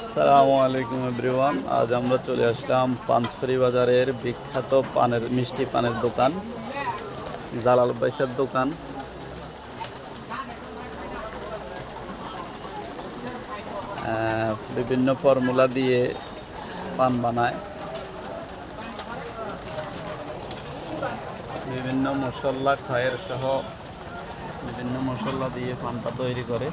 আসসালামু আলাইকুম এভরিওয়ান। আজ আমরা চলে আসলাম পানছড়ি বাজারের বিখ্যাত মিষ্টি পানের দোকান জালাল ভাইসের দোকান। বিভিন্ন ফর্মুলা দিয়ে পান বানায়, বিভিন্ন মশলা খায়ের সহ বিভিন্ন মশলা দিয়ে পানটা তৈরি করে।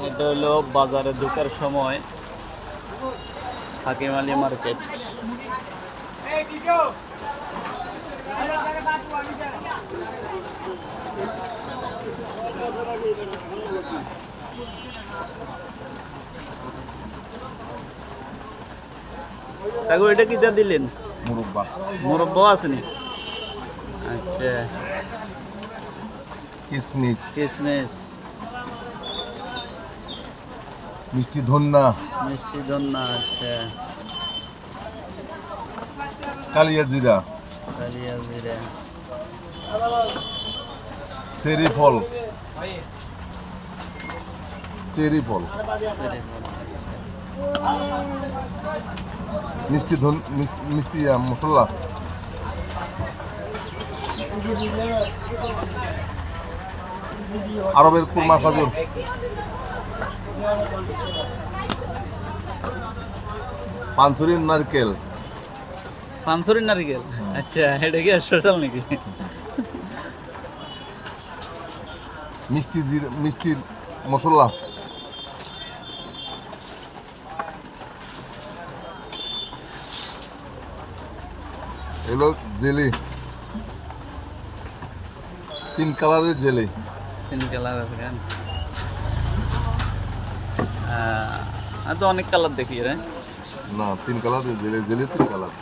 এটা হলো বাজারে ঢোকার সময় হাকিম আলী মার্কেট। কাকু এটা কিটা দিলেন? মুরব্বা মুরব্বা আসেনি? আচ্ছা, কিসমিস কিসমিস, মিষ্টি ধন্যা মিষ্টি ধন্যা, আচ্ছা, কালিয়া জিরা কালিয়া জিরা, চেরি ফল চেরি ফল মিষ্টি মশলা, আরবের কুরমা খাজুর, পানছড়ির নারকেল, পানছড়ির নারিকেল। আচ্ছা, এটা কি স্পেশাল নাকি? মিষ্টির মশলা, এগুলো জেলি, 3 কালারের জেলি। 3 কালার আছে কেন? আর তো অনেক কালার দেখি রে। না, 3 কালারের জেলি 3 কালার।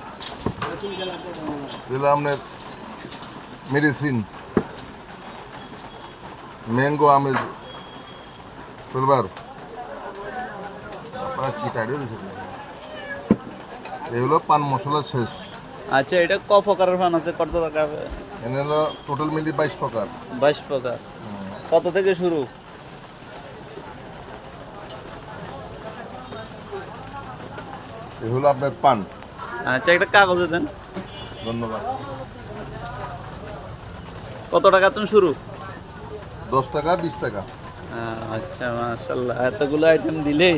এগুলো আপনার মেডিসিন, ম্যাঙ্গো আমের ফ্লেভার। কি টাইডে দিয়েছে এগুলো পান মশলা শেষ। আচ্ছা, এটা ক প্রকারের পান আছে? কত টাকা? এনে হলো টোটাল মিলি 22 প্রকার। 22 প্রকার। কত থেকে শুরু? এগুলো আপনার পান। আচ্ছা, একটা কাগজে দেন। ধন্যবাদ। কত টাকা তুমি শুরু? 10 টাকা 20 টাকা। আচ্ছা, মাশাআল্লাহ, এতগুলো আইটেম দিলে